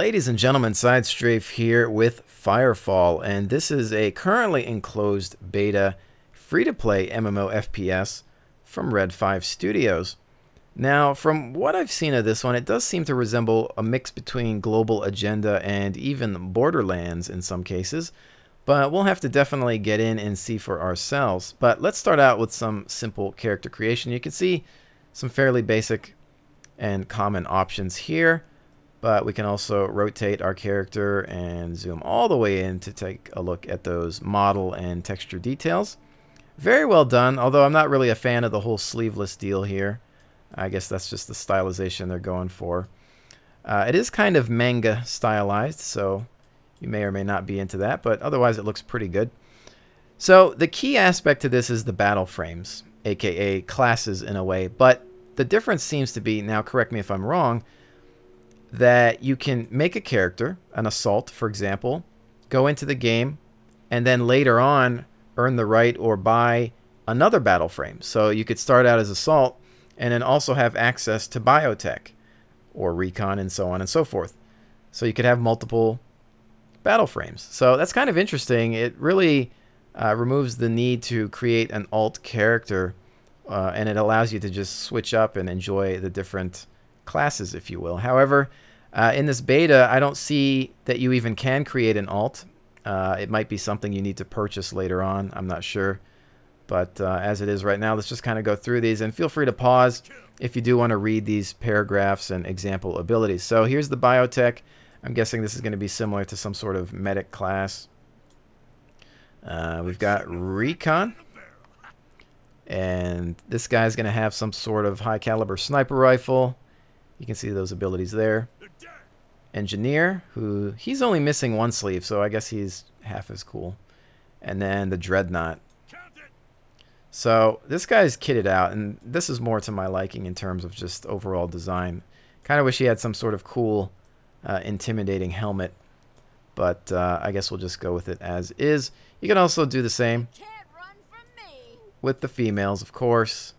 Ladies and gentlemen, SideStrafe here with Firefall, and this is a currently enclosed beta free-to-play MMO FPS from Red 5 Studios. Now, from what I've seen of this one, it does seem to resemble a mix between Global Agenda and even Borderlands in some cases, but we'll have to definitely get in and see for ourselves. But let's start out with some simple character creation. You can see some fairly basic and common options here. But we can also rotate our character and zoom all the way in to take a look at those model and texture details. Very well done, although I'm not really a fan of the whole sleeveless deal here. I guess that's just the stylization they're going for. It is kind of manga stylized, so you may or may not be into that, but otherwise it looks pretty good. So the key aspect to this is the battle frames, aka classes in a way, but the difference seems to be, now correct me if I'm wrong, that you can make a character, an assault for example, go into the game, and then later on earn the right or buy another battle frame. So you could start out as assault and then also have access to biotech or recon and so on and so forth. So you could have multiple battle frames. So that's kind of interesting. It really removes the need to create an alt character and it allows you to just switch up and enjoy the different classes, if you will. However, in this beta, I don't see that you even can create an alt. It might be something you need to purchase later on. I'm not sure. But as it is right now, let's just kind of go through these. And feel free to pause if you do want to read these paragraphs and example abilities. So here's the biotech. I'm guessing this is going to be similar to some sort of medic class. We've got recon. And this guy's going to have some sort of high caliber sniper rifle. You can see those abilities there. Engineer, who he's only missing one sleeve, so I guess he's half as cool. And then the Dreadnought. So this guy's kitted out, and this is more to my liking in terms of just overall design. Kind of wish he had some sort of cool, intimidating helmet, but I guess we'll just go with it as is. You can also do the same with the females, of course.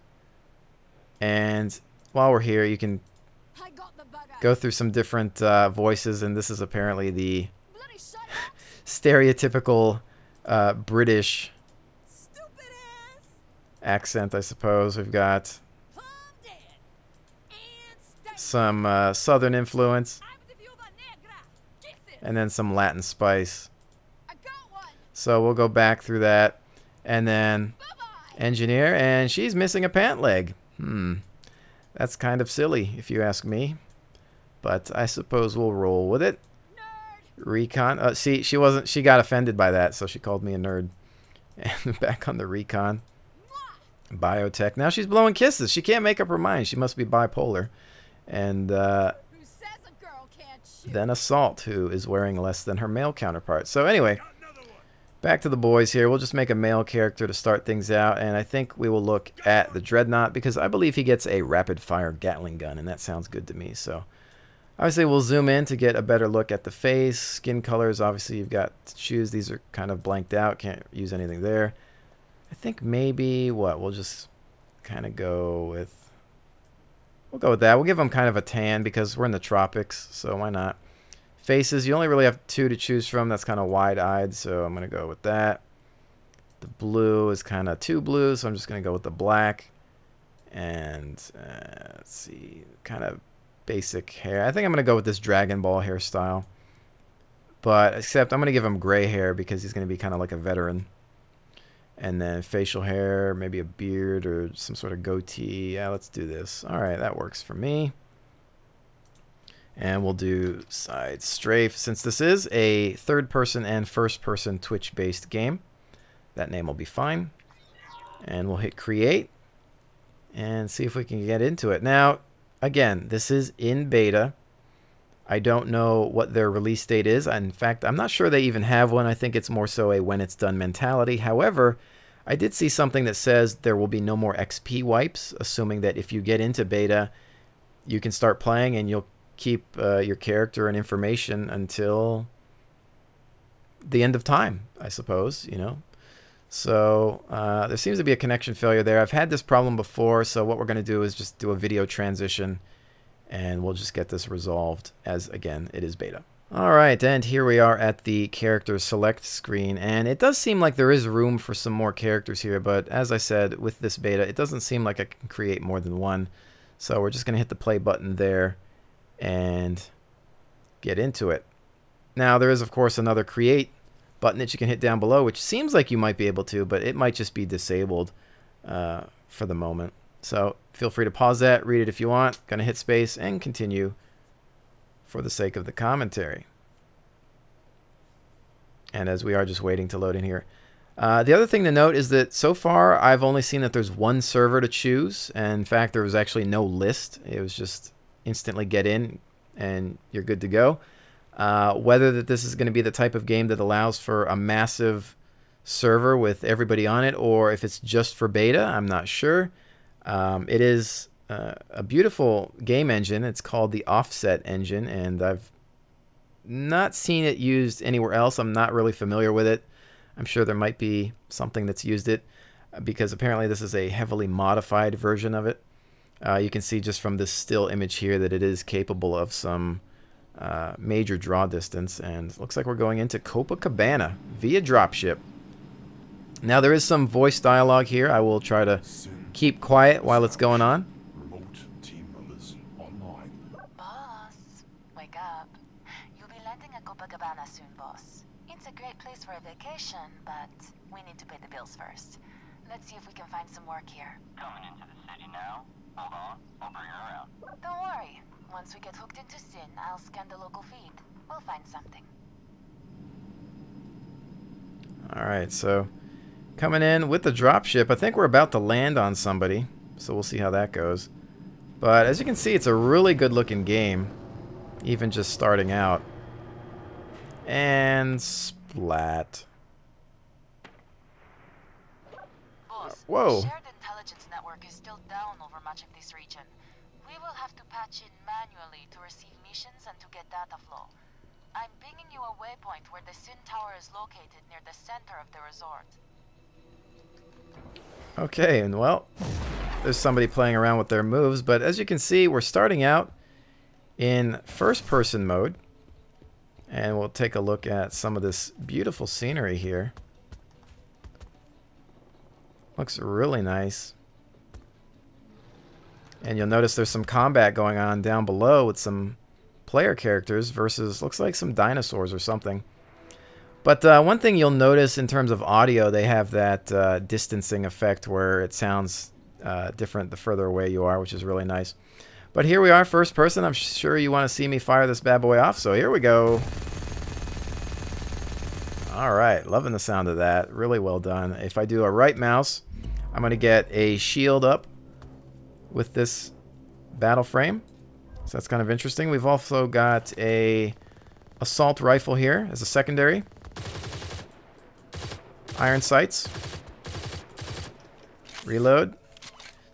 And while we're here, you can go through some different voices, and this is apparently the stereotypical British accent, I suppose. We've got some Southern influence, and then some Latin spice. So we'll go back through that, and then engineer, and she's missing a pant leg. That's kind of silly, if you ask me. But I suppose we'll roll with it. Recon. See, she got offended by that, so she called me a nerd. And back on the recon. Biotech. Now she's blowing kisses. She can't make up her mind. She must be bipolar. And then assault, who is wearing less than her male counterpart. So anyway, back to the boys here. We'll just make a male character to start things out. And I think we will look at the Dreadnought, because I believe he gets a rapid-fire Gatling gun, and that sounds good to me. So obviously, we'll zoom in to get a better look at the face. Skin colors, obviously, you've got to choose. These are kind of blanked out. Can't use anything there. I think maybe, we'll just kind of go with... We'll go with that. We'll give them kind of a tan because we're in the tropics, so why not? Faces, you only really have 2 to choose from. That's kind of wide-eyed, so I'm going to go with that. The blue is kind of too blue, so I'm just going to go with the black. And let's see, kind of basic hair. I think I'm going to go with this Dragon Ball hairstyle. But except I'm going to give him gray hair because he's going to be kind of like a veteran. And then facial hair, maybe a beard or some sort of goatee. Yeah, let's do this. All right, that works for me. And we'll do SideStrafe. Since this is a third-person and first-person Twitch-based game, that name will be fine. And we'll hit create and see if we can get into it. Now, again, this is in beta. I don't know what their release date is. In fact, I'm not sure they even have one. I think it's more so a when it's done mentality. However, I did see something that says there will be no more XP wipes, assuming that if you get into beta, you can start playing and you'll keep your character and information until the end of time, I suppose, you know. So there seems to be a connection failure there. I've had this problem before, so what we're going to do is just do a video transition and we'll just get this resolved as, again, it is beta. All right, and here we are at the character select screen, and it does seem like there is room for some more characters here, but as I said, with this beta, it doesn't seem like I can create more than one. So we're just going to hit the play button there and get into it. Now, there is, of course, another create button that you can hit down below, which seems like you might be able to, but it might just be disabled for the moment. So feel free to pause that, read it if you want. Going to hit space and continue for the sake of the commentary. And as we are just waiting to load in here. The other thing to note is that so far I've only seen that there's one server to choose. And in fact, there was actually no list. It was just instantly get in and you're good to go. Whether that this is going to be the type of game that allows for a massive server with everybody on it, or if it's just for beta, I'm not sure. It is a beautiful game engine. It's called the Offset engine, and I've not seen it used anywhere else. I'm not really familiar with it. I'm sure there might be something that's used it, because apparently this is a heavily modified version of it. You can see just from this still image here that it is capable of some major draw distance, and it looks like we're going into Copacabana via dropship. Now there is some voice dialogue here. I will try to keep quiet while it's going on. Remote team members online. Boss, wake up. You'll be landing at Copacabana soon, boss. It's a great place for a vacation, but we need to pay the bills first. Let's see if we can find some work here. Coming into the city now? Hold on, I'll bring her around. Don't worry. Once we get hooked into Sin, I'll scan the local feed. We'll find something. Alright, so coming in with the dropship. I think we're about to land on somebody, so we'll see how that goes. But as you can see, it's a really good looking game, even just starting out. And splat. Boss, Whoa. the shared intelligence network is still down over much of this region. We will have to patch in manually to receive missions and to get data flow. I'm pinging you a waypoint where the Sin Tower is located near the center of the resort. Okay, and well, there's somebody playing around with their moves, but as you can see, we're starting out in first-person mode, and we'll take a look at some of this beautiful scenery here. Looks really nice. And you'll notice there's some combat going on down below with some player characters versus, looks like some dinosaurs or something. But one thing you'll notice in terms of audio, they have that distancing effect where it sounds different the further away you are, which is really nice. But here we are, first person. I'm sure you want to see me fire this bad boy off, so here we go. All right, loving the sound of that. Really well done. If I do a right mouse, I'm going to get a shield up with this battle frame. So that's kind of interesting. We've also got a assault rifle here as a secondary. Iron sights. Reload.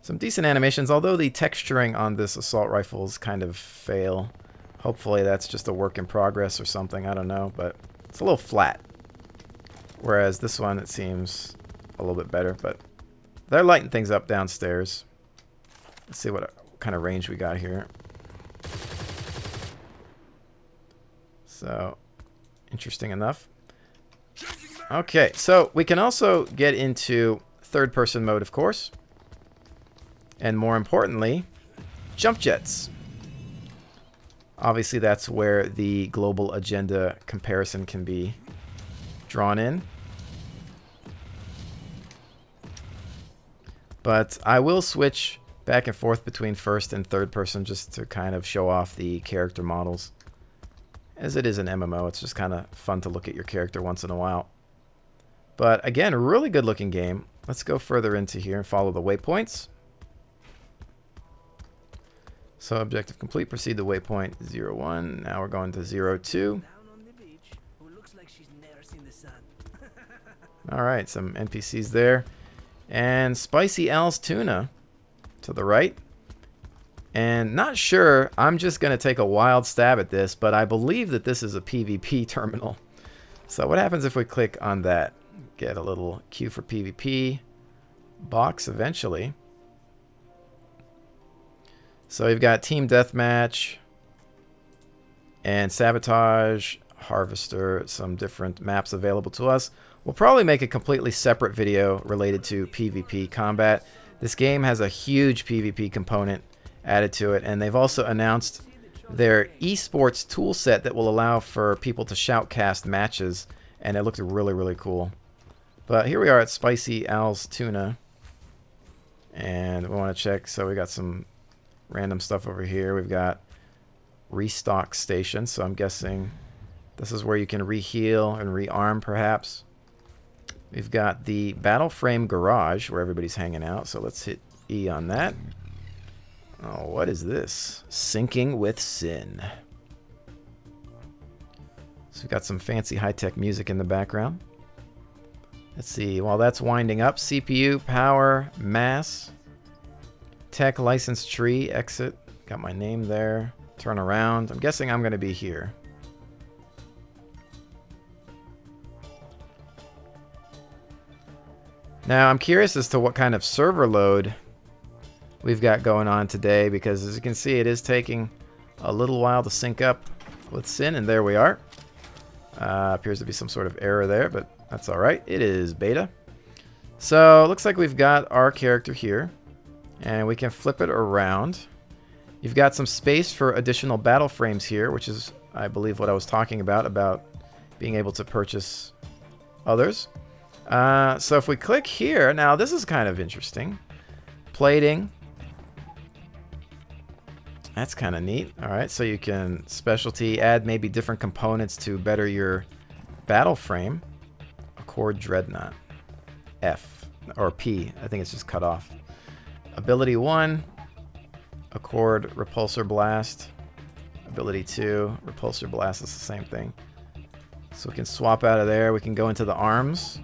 Some decent animations, although the texturing on this assault rifle is kind of fail. Hopefully that's just a work in progress or something. I don't know, but it's a little flat. Whereas this one, it seems a little bit better, but they're lighting things up downstairs. Let's see what kind of range we got here. So, interesting enough. Okay, so we can also get into third-person mode, of course. And more importantly, jump jets. Obviously, that's where the global agenda comparison can be drawn in. But I will switch back and forth between first and third person just to kind of show off the character models. As it is an MMO, it's just kind of fun to look at your character once in a while. But again, a really good looking game. Let's go further into here and follow the waypoints. So objective complete, proceed to waypoint 01. Now we're going to 02. Alright, some NPCs there. And Spicy Al's Tuna to the right. And not sure, I'm just going to take a wild stab at this, but I believe that this is a PvP terminal. So what happens if we click on that? Get a little queue for PvP box eventually. So we've got Team Deathmatch and Sabotage, Harvester, some different maps available to us. We'll probably make a completely separate video related to PvP combat. This game has a huge PvP component added to it, and they've also announced their esports toolset that will allow for people to shoutcast matches, and it looked really, really cool. But here we are at Spicy Al's Tuna, and we want to check. So we got some random stuff over here. We've got restock station, so I'm guessing this is where you can re-heal and rearm, perhaps. We've got the Battle Frame Garage, where everybody's hanging out, so let's hit E on that. Oh, what is this? Syncing with Sin. So we've got some fancy high-tech music in the background. Let's see, while that's winding up, CPU, power, mass, tech license tree, exit. Got my name there. Turn around. I'm guessing I'm going to be here. Now, I'm curious as to what kind of server load we've got going on today, because as you can see, it is taking a little while to sync up with Sin, and there we are. Appears to be some sort of error there, but that's all right. It is beta. So, looks like we've got our character here, and we can flip it around. You've got some space for additional battle frames here, which is, I believe, what I was talking about being able to purchase others. So if we click here, now this is kind of interesting. Plating. That's kind of neat. Alright, so you can specialty, add maybe different components to better your battle frame. Accord Dreadnought. F. Or P. I think it's just cut off. Ability 1. Accord Repulsor Blast. Ability 2. Repulsor Blast is the same thing. So we can swap out of there. We can go into the arms.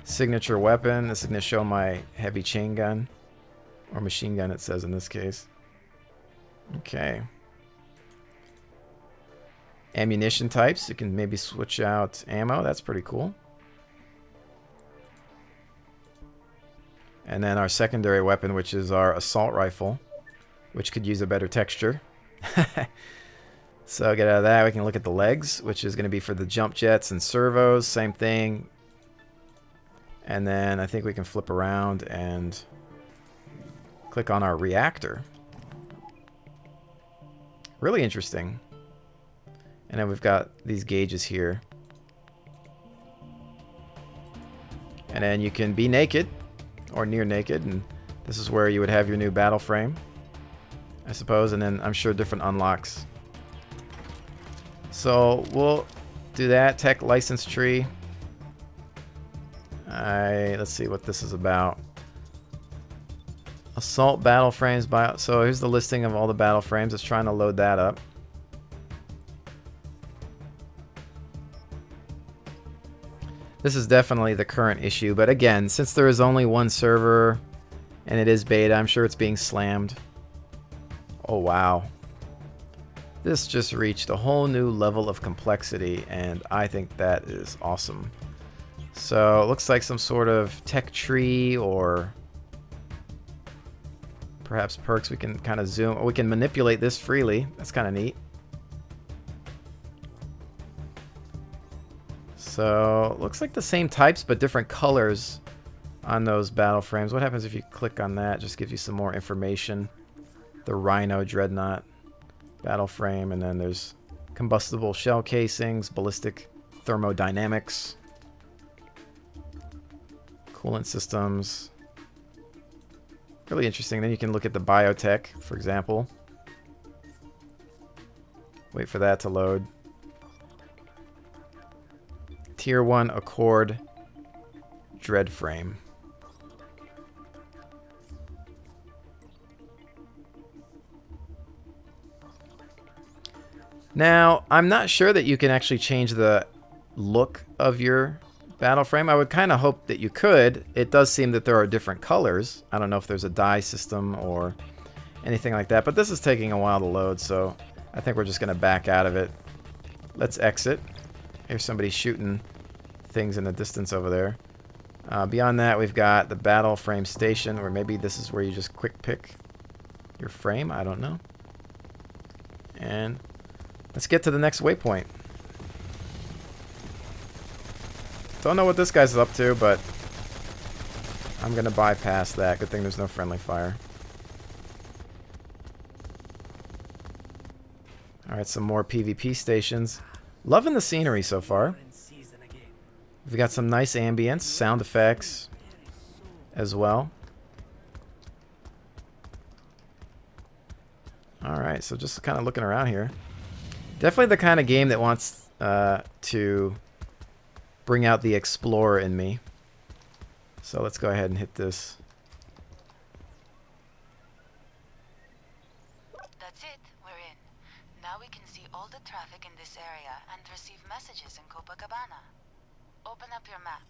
Signature weapon. This is going to show my heavy chain gun. Or machine gun, it says in this case. Okay. Ammunition types. You can maybe switch out ammo. That's pretty cool. And then our secondary weapon, which is our assault rifle, which could use a better texture. So get out of that. We can look at the legs, which is going to be for the jump jets and servos. Same thing. And then I think we can flip around and click on our reactor. Really interesting. And then we've got these gauges here. And then you can be naked or near naked, and this is where you would have your new battle frame, I suppose, and then I'm sure different unlocks. So we'll do that. Tech license tree. Let's see what this is about. Assault battle frames. So here's the listing of all the battle frames. It's trying to load that up. This is definitely the current issue, but again, since there is only one server and it is beta, I'm sure it's being slammed. Oh wow. This just reached a whole new level of complexity, and I think that is awesome. So it looks like some sort of tech tree, or perhaps perks. We can kind of zoom. We can manipulate this freely. That's kind of neat. So looks like the same types but different colors on those battle frames. What happens if you click on that? Just gives you some more information. The Rhino Dreadnought battle frame, and then there's combustible shell casings, ballistic thermodynamics, coolant systems. Really interesting. Then you can look at the biotech, for example. Wait for that to load. Tier 1 Accord Dread Frame. Now, I'm not sure that you can actually change the look of your battle frame. I would kind of hope that you could. It does seem that there are different colors. I don't know if there's a dye system or anything like that, but this is taking a while to load, so I think we're just going to back out of it. Let's exit. Here's somebody shooting things in the distance over there. Beyond that, we've got the battle frame station, or maybe this is where you just quick pick. your frame, I don't know. And let's get to the next waypoint. Don't know what this guy's up to, but I'm gonna bypass that. Good thing there's no friendly fire. Alright, some more PvP stations. Loving the scenery so far. We've got some nice ambience, sound effects as well. Alright, so just kind of looking around here. Definitely the kind of game that wants to bring out the explorer in me. So let's go ahead and hit this. That's it, we're in. Now we can see all the traffic in this area and receive messages in Copacabana. Open up your map.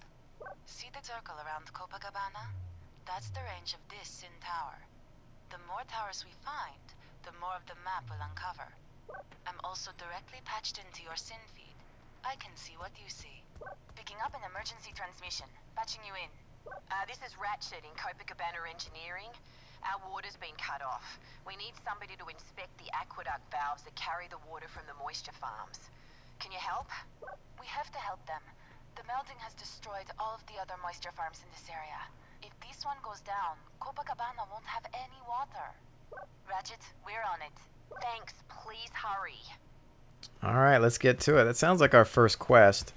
See the circle around Copacabana? That's the range of this Sin Tower. The more towers we find, the more of the map will uncover. I'm also directly patched into your Sin feed. I can see what you see. Picking up an emergency transmission. Patching you in. This is Ratchet in Copacabana Engineering. Our water's been cut off. We need somebody to inspect the aqueduct valves that carry the water from the moisture farms. Can you help? We have to help them. The melting has destroyed all of the other moisture farms in this area. If this one goes down, Copacabana won't have any water. Ratchet, we're on it. Thanks, please hurry. Alright, let's get to it. That sounds like our first quest.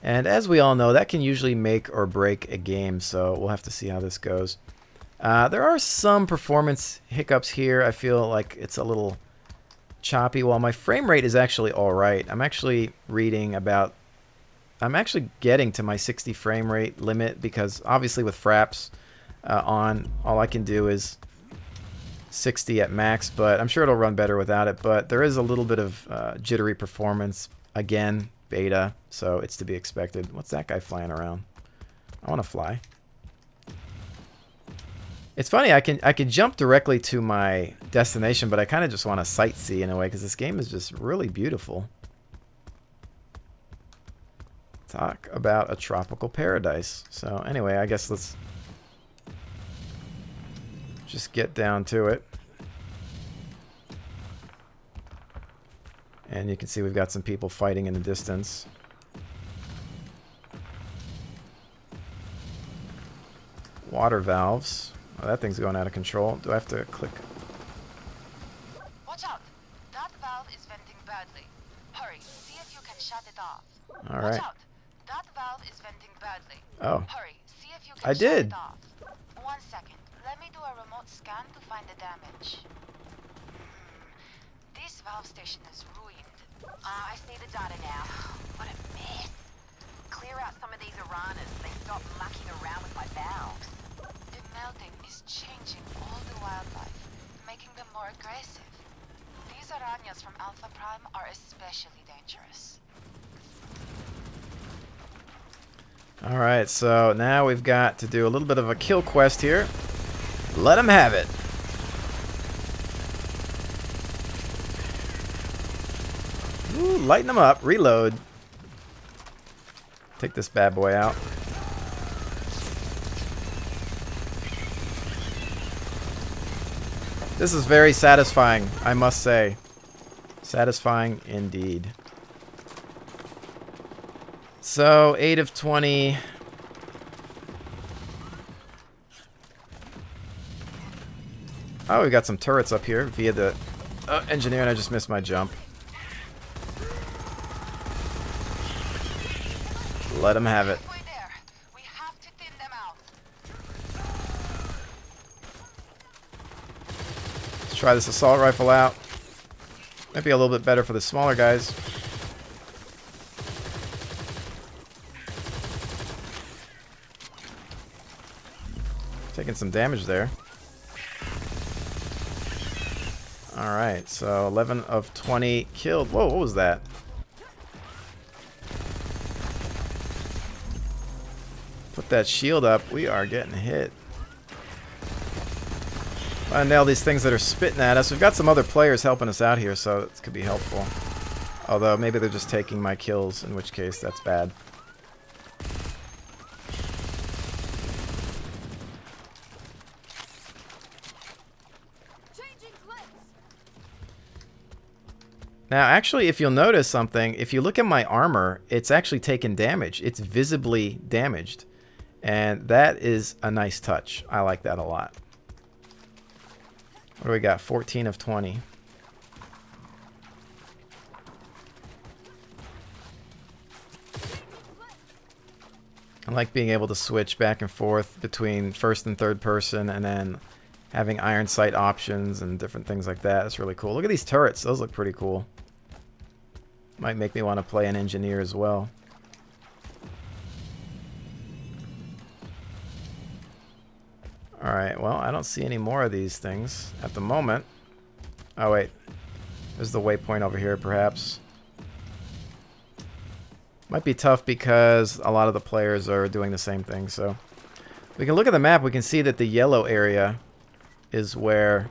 And as we all know, that can usually make or break a game, so we'll have to see how this goes. There are some performance hiccups here. I feel like it's a little choppy. While my frame rate is actually alright. I'm actually getting to my 60 frame rate limit because obviously with fraps on, all I can do is 60 at max, but I'm sure it'll run better without it. But there is a little bit of jittery performance. Again, beta, so it's to be expected. What's that guy flying around? I want to fly. It's funny, I can jump directly to my destination, but I kind of just want to sightsee in a way because this game is just really beautiful. Talk about a tropical paradise. So anyway, I guess let's just get down to it. And you can see we've got some people fighting in the distance. Water valves. Oh, that thing's going out of control. Do I have to click? Watch out! That valve is venting badly. Hurry, see if you can shut it off. All right. Watch out! That valve is venting badly. Oh. Hurry, see if you can I shut did. it off. 1 second. Let me do a remote scan to find the damage. This valve station is ruined. I see the data now. What a mess. Clear out some of these Aranas. They stop mucking around with my valves. The melting is changing all the wildlife, making them more aggressive. These Arañas from Alpha Prime are especially dangerous. Alright, so now we've got to do a little bit of a kill quest here. Let them have it. Ooh, lighten them up. Reload. Take this bad boy out. This is very satisfying, I must say. Satisfying indeed. So, 8 of 20. Oh, we got some turrets up here via the engineer, and I just missed my jump. Let him have it. Halfway there. We have to thin them out. Let's try this assault rifle out. Might be a little bit better for the smaller guys. Taking some damage there. Alright, so 11 of 20 killed. Whoa, what was that? Put that shield up. We are getting hit. I nail these things that are spitting at us. We've got some other players helping us out here, so this could be helpful. Although, maybe they're just taking my kills, in which case that's bad. Now, actually, if you'll notice something, if you look at my armor, it's actually taken damage. It's visibly damaged. And that is a nice touch. I like that a lot. What do we got? 14 of 20. I like being able to switch back and forth between first and third person, and then having iron sight options and different things like that. It's really cool. Look at these turrets. Those look pretty cool. Might make me want to play an engineer as well. Alright, well, I don't see any more of these things at the moment. Oh, wait. There's the waypoint over here, perhaps. Might be tough because a lot of the players are doing the same thing, so... We can look at the map, we can see that the yellow area is where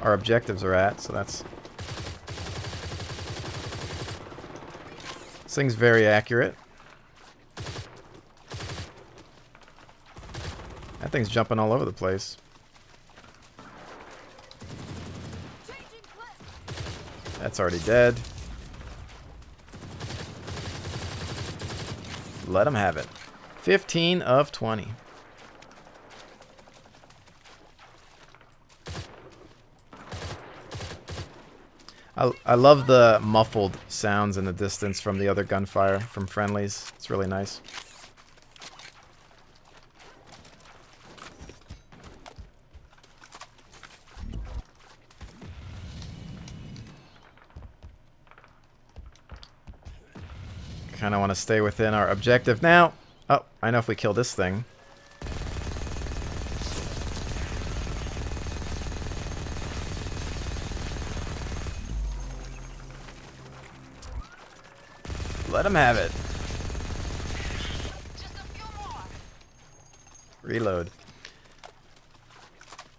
our objectives are at, so that's... This thing's very accurate. That thing's jumping all over the place. That's already dead. Let him have it. 15 of 20. I love the muffled sounds in the distance from the other gunfire from friendlies. It's really nice. Kind of want to stay within our objective now. Oh, I know if we kill this thing. Let him have it. Reload.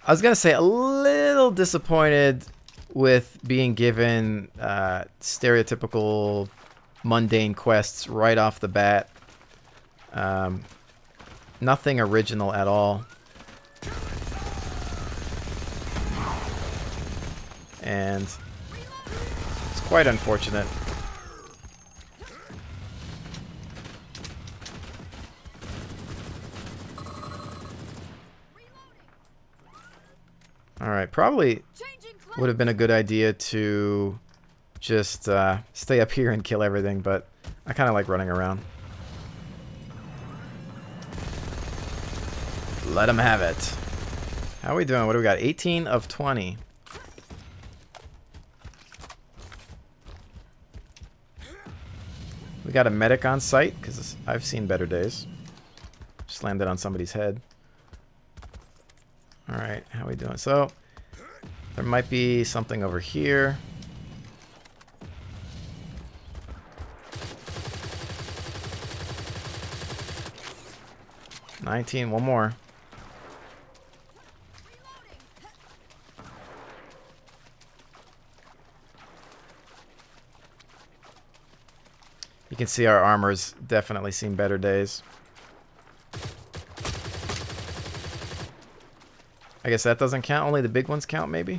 I was gonna say a little disappointed with being given stereotypical mundane quests right off the bat. Nothing original at all. And it's quite unfortunate. Alright, probably would have been a good idea to just stay up here and kill everything, but I kind of like running around. Let him have it. How are we doing? What do we got? 18 of 20. We got a medic on site, because I've seen better days. Just landed on somebody's head. Alright, how are we doing? So, there might be something over here. $19, one more. You can see our armor's definitely seen better days. I guess that doesn't count. Only the big ones count, maybe?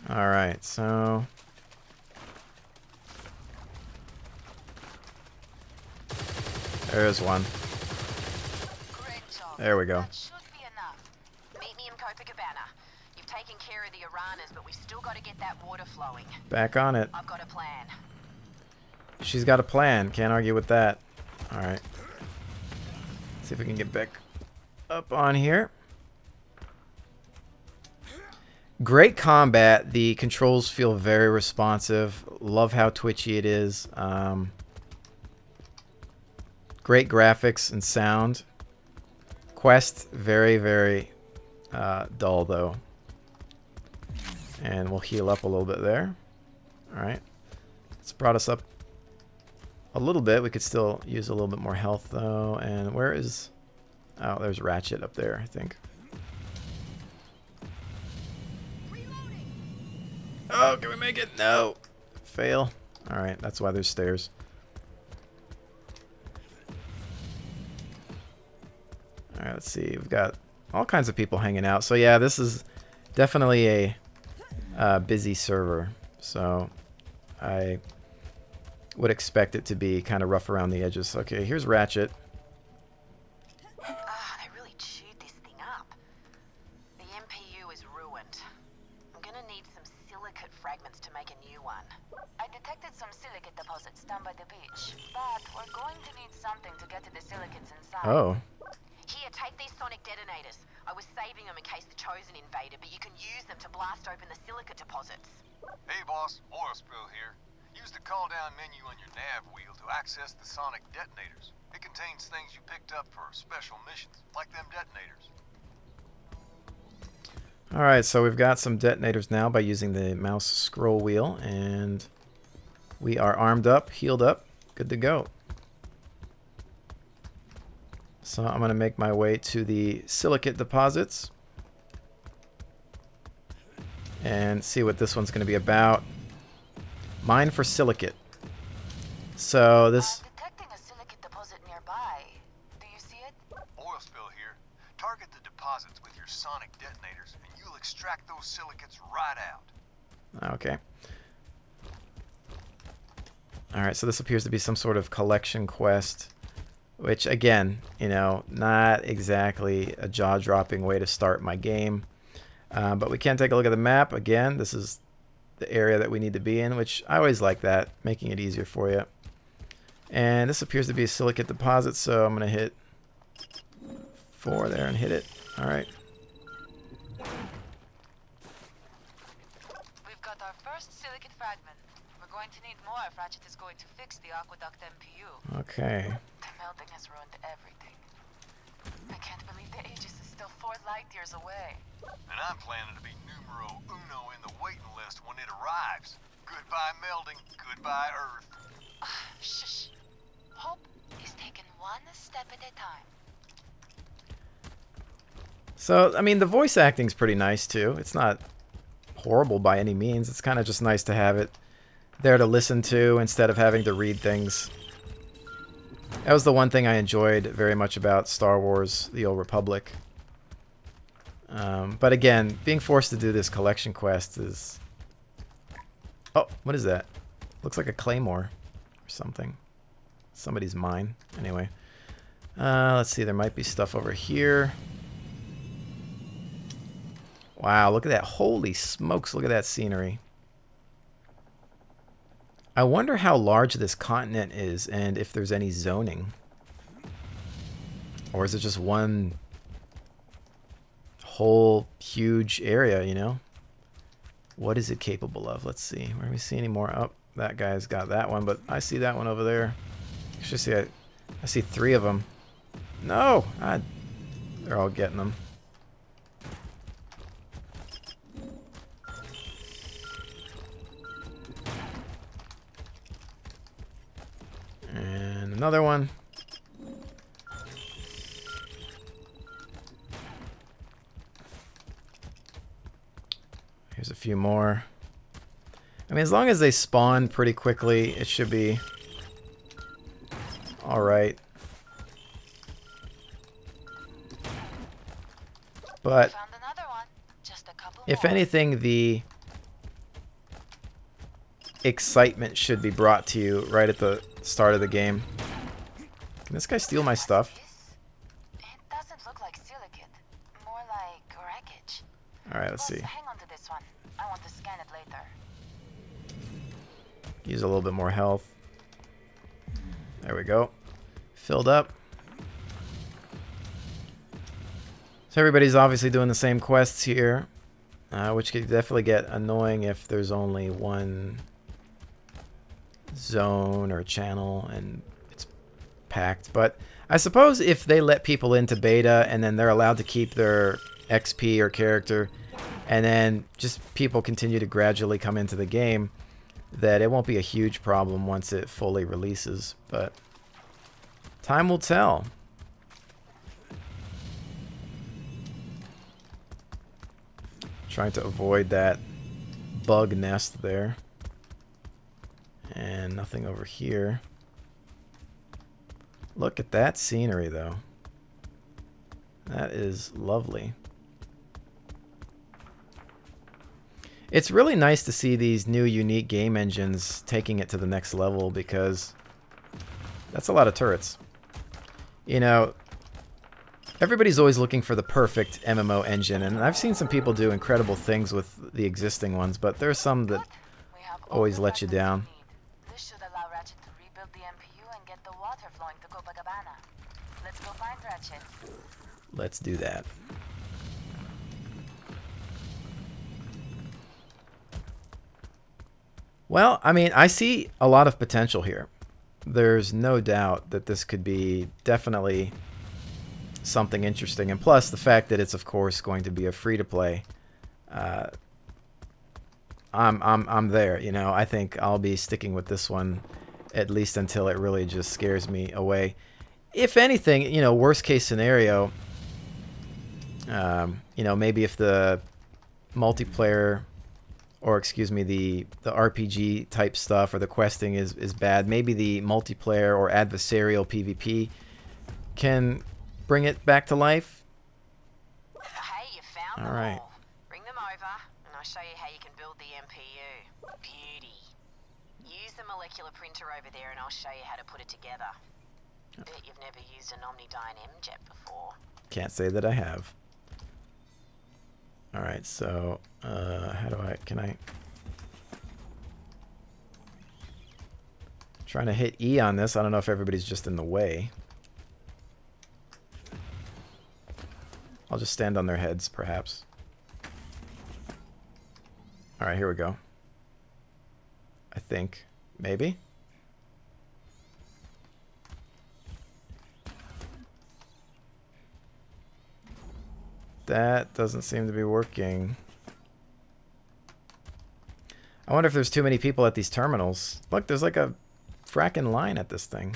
Alright, so... There's one. There we go. That should be enough. Meet me in Copacabana. You've taken care of the Iranas, but we still got to get that water flowing. Back on it. I've got a plan. She's got a plan. Can't argue with that. Alright. See if we can get back up on here. Great combat. The controls feel very responsive. Love how twitchy it is. Great graphics and sound. Quest, very, very dull, though. And we'll heal up a little bit there. Alright. It's brought us up a little bit. We could still use a little bit more health, though. And where is... Oh, there's Ratchet up there, I think. Oh, can we make it? No. Fail. Alright, that's why there's stairs. Alright, let's see. We've got all kinds of people hanging out. So yeah, this is definitely a busy server. So I would expect it to be kind of rough around the edges. Okay, here's Ratchet. They really chewed this thing up. The MPU is ruined. I'm gonna need some silicate fragments to make a new one. I detected some silicate deposits down by the beach, but we're going to need something to get to the silicates inside. Oh. Here, take these sonic detonators. I was saving them in case the Chosen invaded, but you can use them to blast open the silicate deposits. Hey boss, oil spill here. Use the call down menu on your nav wheel to access the sonic detonators. It contains things you picked up for special missions, like them detonators. Alright, so we've got some detonators now by using the mouse scroll wheel, and we are armed up, healed up, good to go. So I'm going to make my way to the silicate deposits and see what this one's going to be about. Mine for silicate. So this... I'm detecting a silicate deposit nearby. Do you see it? Oil spill here. Target the deposits with your sonic detonators and you'll extract those silicates right out. Okay. Alright, so this appears to be some sort of collection quest. Which, again, you know, not exactly a jaw-dropping way to start my game. But we can take a look at the map. Again, this is the area that we need to be in, which I always like that, making it easier for you. And this appears to be a silicate deposit, so I'm going to hit 4 there and hit it. Alright. We've got our first silicate fragment. We're going to need more if Ratchet is going to fix the aqueduct MPU. Okay. The melting has ruined everything. I can't believe the Aegis is still 4 light years away. And I'm planning to be numero uno in the waiting list when it arrives. Goodbye melding, goodbye Earth. Shush. Hope is taken one step at a time. So, I mean, the voice acting's pretty nice, too. It's not horrible by any means. It's kind of just nice to have it there to listen to instead of having to read things. That was the one thing I enjoyed very much about Star Wars: The Old Republic. But again, being forced to do this collection quest is... Oh, what is that? Looks like a claymore or something. Somebody's mine. Anyway. Let's see, there might be stuff over here. Wow, look at that. Holy smokes, look at that scenery. I wonder how large this continent is and if there's any zoning. Or is it just one whole huge area, you know? What is it capable of? Let's see. Where do we see any more? Oh, that guy's got that one, but I see that one over there. Actually, see, I see 3 of them. No! They're all getting them. And another one. Here's a few more. I mean, as long as they spawn pretty quickly, it should be alright. But Found another one. Just a couple if more. anything, the excitement should be brought to you right at the start of the game. Can this guy steal my stuff? It doesn't look like silicate. More like wreckage. Alright, let's see. Hang on to this one. I want to scan it later. Use a little bit more health. There we go. Filled up. So everybody's obviously doing the same quests here, which could definitely get annoying if there's only one zone or channel and it's packed. But I suppose if they let people into beta and then they're allowed to keep their XP or character, and then just people continue to gradually come into the game, that it won't be a huge problem once it fully releases. But time will tell. Trying to avoid that bug nest there. And nothing over here. Look at that scenery, though. That is lovely. It's really nice to see these new unique game engines taking it to the next level, because that's a lot of turrets. You know, everybody's always looking for the perfect MMO engine, and I've seen some people do incredible things with the existing ones, but there's some that We have all always the let you weapons we down. need. This should allow Ratchet to rebuild the MPU and get the water flowing to Copacabana. Let's go find Ratchet. Let's do that. Well, I mean, I see a lot of potential here. There's no doubt that this could be definitely something interesting, and plus the fact that it's of course going to be a free-to-play. I'm there. You know, I think I'll be sticking with this one at least until it really just scares me away. If anything, you know, worst case scenario, you know, maybe if the multiplayer, or excuse me, the RPG type stuff or the questing is bad, maybe the multiplayer or adversarial PvP can bring it back to life. Hey, you found All them right. all. Bring them over, and I'll show you how you can build the MPU. Beauty. Use the molecular printer over there, and I'll show you how to put it together. Bet you've never used an Omnidyne MJet before. Can't say that I have. All right, so how do can I? Trying to hit E on this. I don't know if everybody's just in the way. I'll just stand on their heads, perhaps. All right, here we go. I think, maybe. That doesn't seem to be working. I wonder if there's too many people at these terminals. Look, there's like a fracking line at this thing.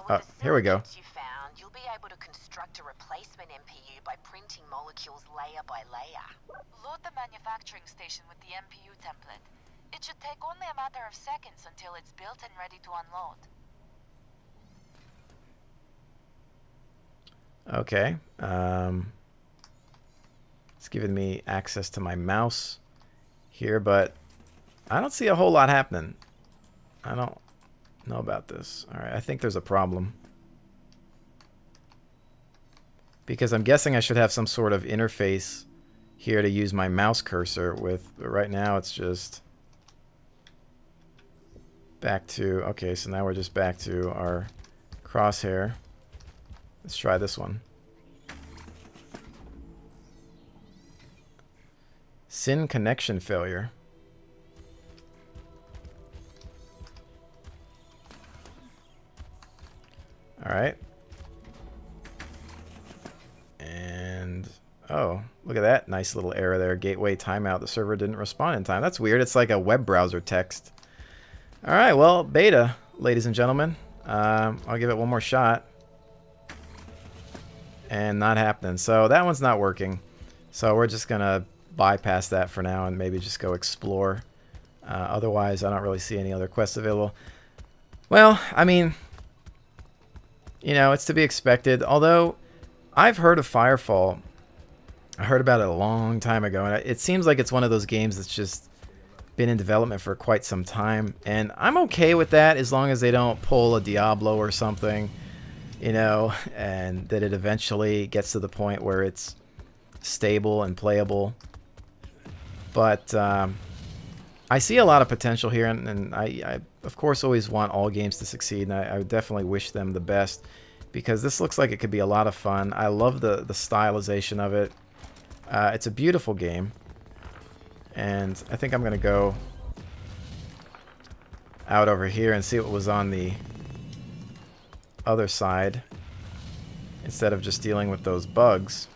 Oh, here we go. You found, you'll be able to construct a replacement MPU by printing molecules layer by layer. Load the manufacturing station with the MPU template. It should take only a matter of seconds until it's built and ready to unload. Okay. It's giving me access to my mouse here, but I don't see a whole lot happening. I don't know about this. All right, I think there's a problem. Because I'm guessing I should have some sort of interface here to use my mouse cursor with, but right now it's just back to, okay, so now we're just back to our crosshair. Let's try this one. SYN connection failure. All right. And, oh, look at that nice little error there. Gateway timeout. The server didn't respond in time. That's weird. It's like a web browser text. All right, well, beta, ladies and gentlemen. I'll give it one more shot. And not happening. So that one's not working. So we're just going to bypass that for now and maybe just go explore. Otherwise, I don't really see any other quests available. Well, I mean, you know, it's to be expected. Although, I've heard of Firefall. I heard about it a long time ago. And it seems like it's one of those games that's just been in development for quite some time. And I'm okay with that as long as they don't pull a Diablo or something. You know, and that it eventually gets to the point where it's stable and playable. But I see a lot of potential here, and I of course always want all games to succeed, and I definitely wish them the best, because this looks like it could be a lot of fun. I love the stylization of it. It's a beautiful game, and I think I'm going to go out over here and see what was on the other side instead of just dealing with those bugs.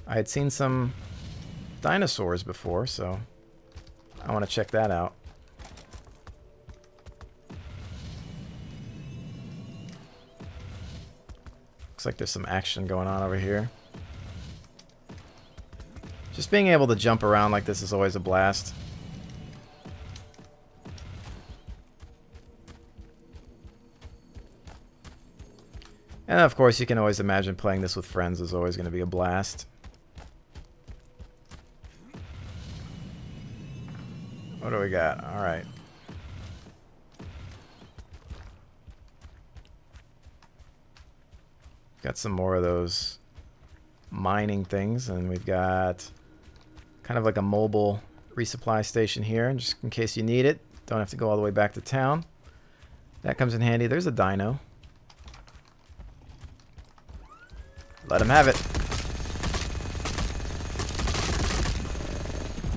I had seen some dinosaurs before, so I want to check that out. Looks like there's some action going on over here. Just being able to jump around like this is always a blast. And of course, you can always imagine playing this with friends is always going to be a blast. What do we got? All right. Got some more of those mining things, and we've got kind of like a mobile resupply station here, just in case you need it. Don't have to go all the way back to town. That comes in handy. There's a dino. Let him have it.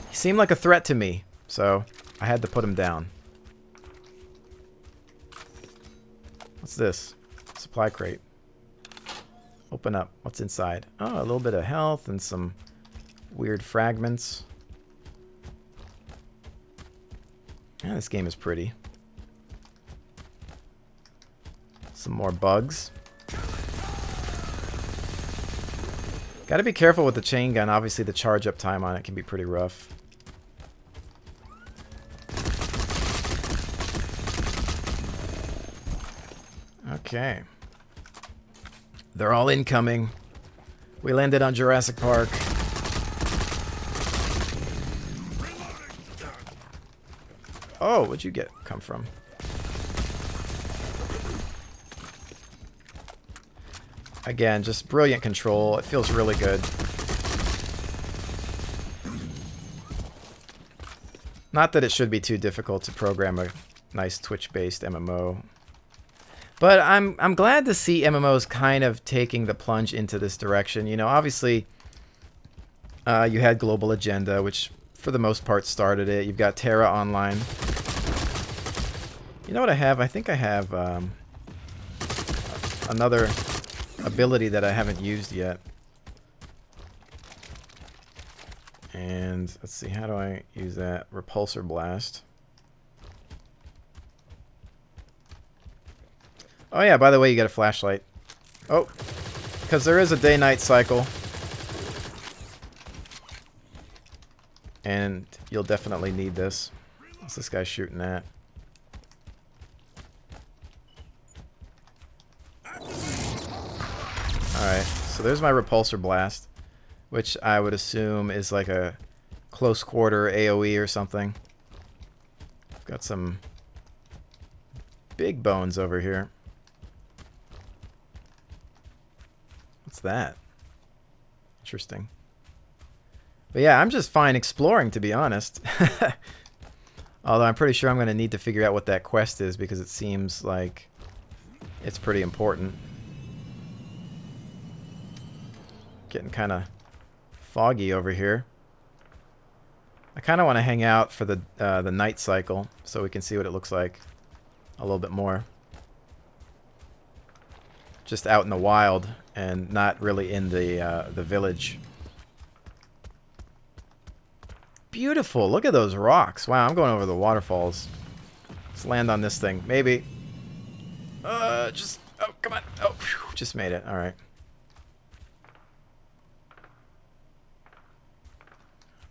He seemed like a threat to me, so I had to put him down. What's this? Supply crate. Open up. What's inside? Oh, a little bit of health and some weird fragments. Yeah, this game is pretty. Some more bugs. Gotta be careful with the chain gun. Obviously, the charge up time on it can be pretty rough. Okay. They're all incoming. We landed on Jurassic Park. Oh, where'd you come from? Again, just brilliant control. It feels really good. Not that it should be too difficult to program a nice Twitch-based MMO. But I'm glad to see MMOs kind of taking the plunge into this direction. You know, obviously, you had Global Agenda, which for the most part started it. You've got Terra Online. You know what I have? I think I have another ability that I haven't used yet. And let's see, how do I use that? Repulsor Blast. Oh yeah, by the way, you get a flashlight. Oh, because there is a day-night cycle. And you'll definitely need this. What's this guy shooting at? Alright, so there's my Repulsor Blast, which I would assume is like a close quarter AoE or something. Got some big bones over here. What's that? Interesting. But yeah, I'm just fine exploring, to be honest. Although I'm pretty sure I'm going to need to figure out what that quest is, because it seems like it's pretty important. Getting kind of foggy over here. I kind of want to hang out for the night cycle so we can see what it looks like a little bit more. Just out in the wild and not really in the village. Beautiful. Look at those rocks. Wow, I'm going over the waterfalls. Let's land on this thing. Maybe. Oh, come on. Oh, phew, just made it. All right.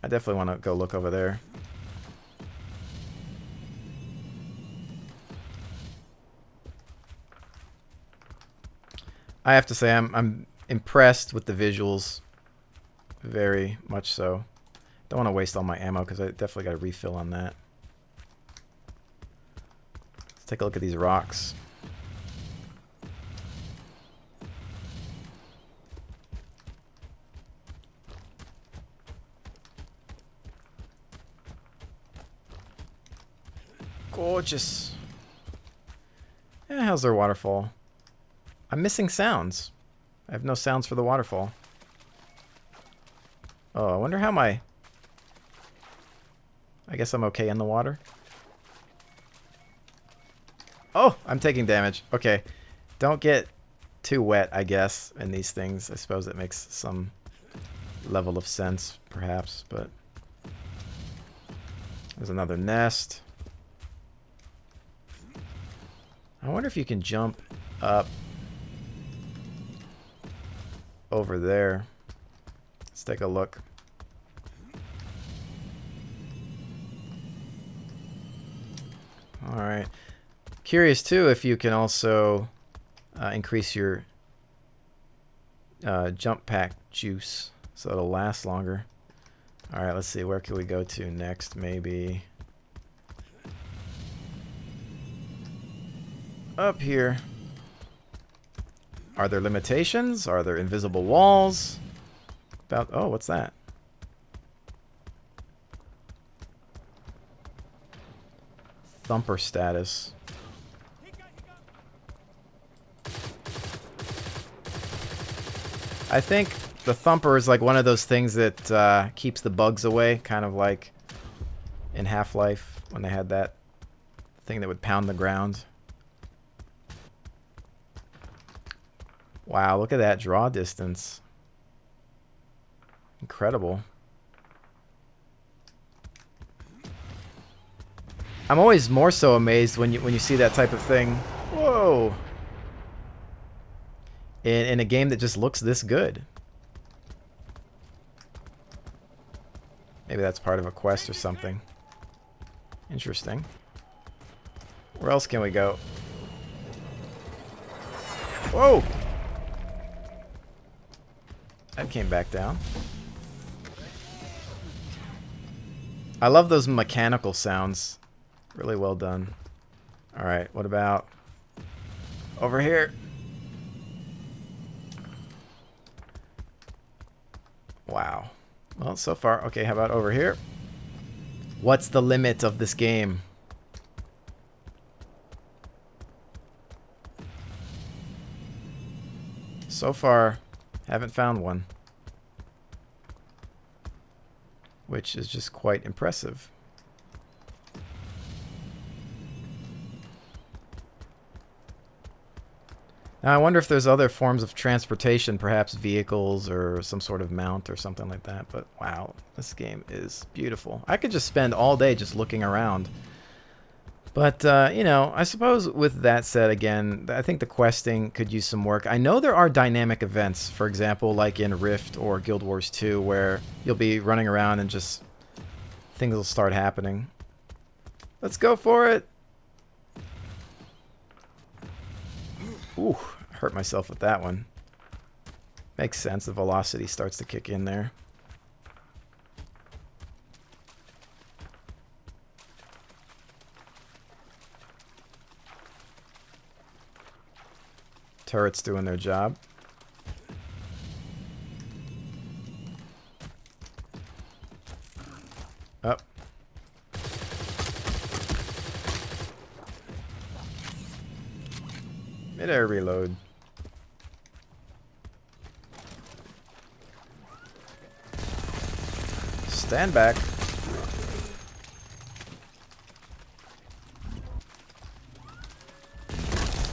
I definitely want to go look over there. I have to say I'm impressed with the visuals. Very much so. Don't want to waste all my ammo because I definitely got to refill on that. Let's take a look at these rocks. Gorgeous. Yeah, how's their waterfall? I'm missing sounds. I have no sounds for the waterfall. Oh, I wonder how my... I guess I'm okay in the water. Oh, I'm taking damage. Okay. Don't get too wet, I guess, in these things. I suppose it makes some level of sense, perhaps, but... There's another nest. I wonder if you can jump up over there. Let's take a look. Alright. Curious too if you can also increase your jump pack juice, so it'll last longer. All right, let's see. Where can we go to next? Maybe up here. Are there limitations? Are there invisible walls? About, oh, what's that? Thumper status. I think the thumper is like one of those things that keeps the bugs away, kind of like in Half-Life when they had that thing that would pound the ground. Wow, look at that draw distance. Incredible. I'm always more so amazed when you see that type of thing. Whoa. In a game that just looks this good. Maybe that's part of a quest or something. Interesting. Where else can we go? Whoa! That came back down. I love those mechanical sounds. Really well done. Alright, what about over here? Wow. Well, so far. Okay, how about over here? What's the limit of this game? So far, haven't found one. Which is just quite impressive. Now, I wonder if there's other forms of transportation, perhaps vehicles or some sort of mount or something like that. But wow, this game is beautiful. I could just spend all day just looking around. But, you know, I suppose with that said, again, I think the questing could use some work. I know there are dynamic events, for example, like in Rift or Guild Wars 2, where you'll be running around and just things will start happening. Let's go for it. Ooh, hurt myself with that one. Makes sense. The velocity starts to kick in there. Turrets doing their job. Up. Mid-air reload. Stand back.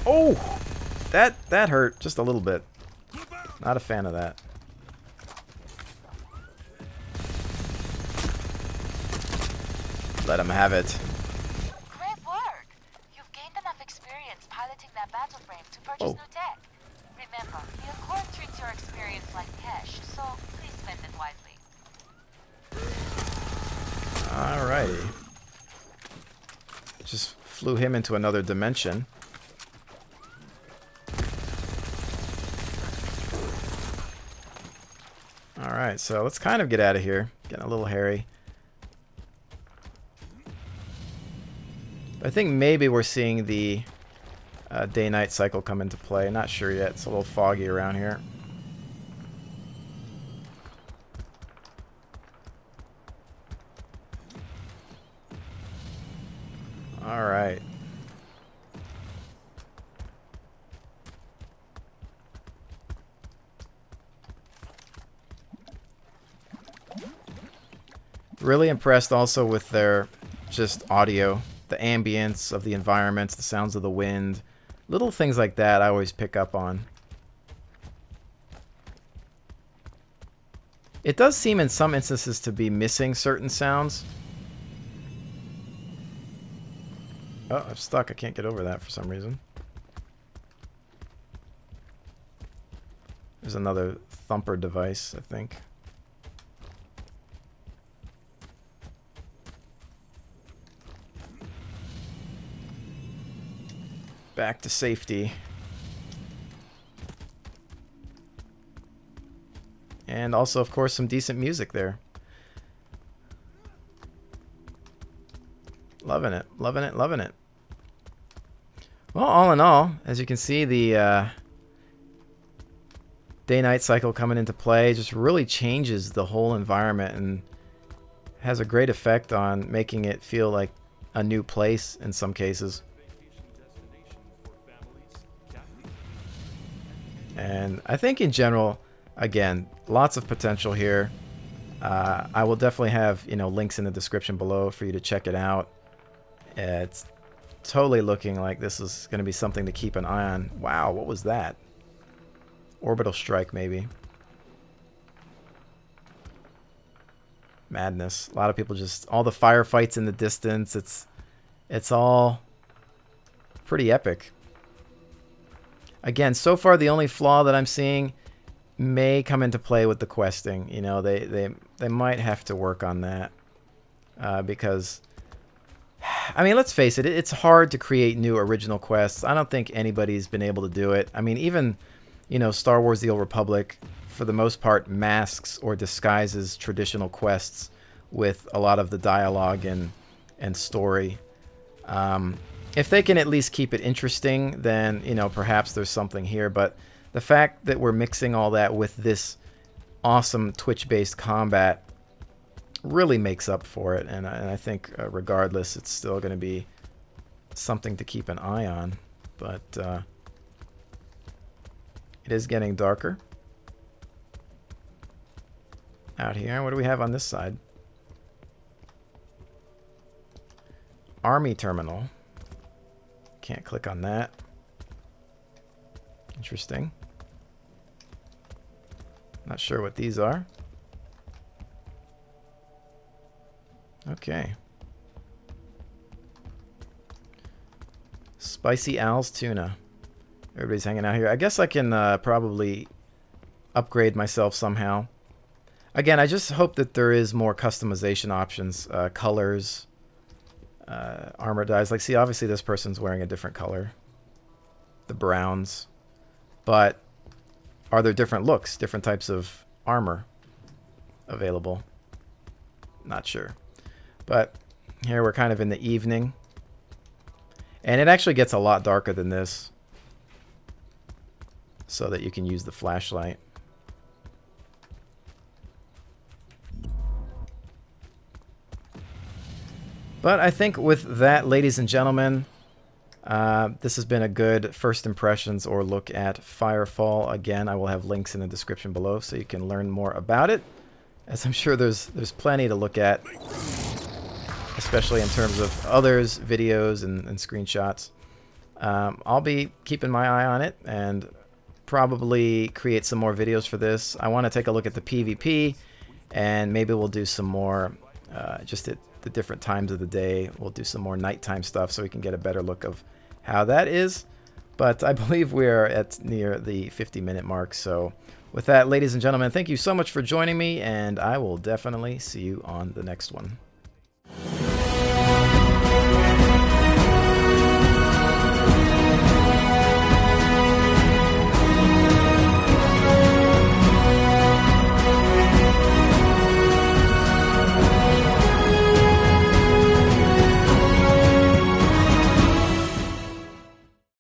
Oh! That hurt just a little bit. Not a fan of that. Let him have it. Great work! You've gained enough experience piloting that battle frame to purchase Oh. new tech. Remember, the Accord treats your experience like cash, so please spend it wisely. Alrighty. Just flew him into another dimension. Alright, so let's kind of get out of here. Getting a little hairy. I think maybe we're seeing the day-night cycle come into play. Not sure yet. It's a little foggy around here. Alright. Really impressed also with their just audio, the ambience of the environments, the sounds of the wind, little things like that I always pick up on. It does seem in some instances to be missing certain sounds. Oh, I'm stuck. I can't get over that for some reason. There's another thumper device, I think. Back to safety. And also, of course, some decent music there. Loving it, loving it, loving it. Well, all in all, as you can see, the day-night cycle coming into play just really changes the whole environment and has a great effect on making it feel like a new place in some cases. And I think in general, again, lots of potential here. I will definitely have, you know, links in the description below for you to check it out. It's totally looking like this is going to be something to keep an eye on. Wow, what was that? Orbital strike, maybe. Madness. A lot of people just... all the firefights in the distance. It's all pretty epic. Again, so far the only flaw that I'm seeing may come into play with the questing. You know, they might have to work on that. Because... I mean, let's face it, it's hard to create new original quests. I don't think anybody's been able to do it. I mean, even, you know, Star Wars The Old Republic, for the most part, masks or disguises traditional quests with a lot of the dialogue and story. If they can at least keep it interesting, then, you know, perhaps there's something here. But the fact that we're mixing all that with this awesome Twitch-based combat really makes up for it, and I think regardless, it's still going to be something to keep an eye on. But it is getting darker out here. What do we have on this side? Army terminal. Can't click on that. Interesting. Not sure what these are. Okay. Spicy Al's Tuna. Everybody's hanging out here. I guess I can probably upgrade myself somehow. Again, I just hope that there is more customization options. Colors. Armor dyes. Like, see, obviously this person's wearing a different color. The browns. But are there different looks? Different types of armor available? Not sure. But here we're kind of in the evening. And it actually gets a lot darker than this, so that you can use the flashlight. But I think with that, ladies and gentlemen, this has been a good first impressions or look at Firefall. Again, I will have links in the description below so you can learn more about it, as I'm sure there's plenty to look at, especially in terms of others' videos and screenshots. I'll be keeping my eye on it and probably create some more videos for this. I want to take a look at the PvP, and maybe we'll do some more just at the different times of the day. We'll do some more nighttime stuff so we can get a better look of how that is. But I believe we're at near the 50-minute mark. So with that, ladies and gentlemen, thank you so much for joining me, and I will definitely see you on the next one.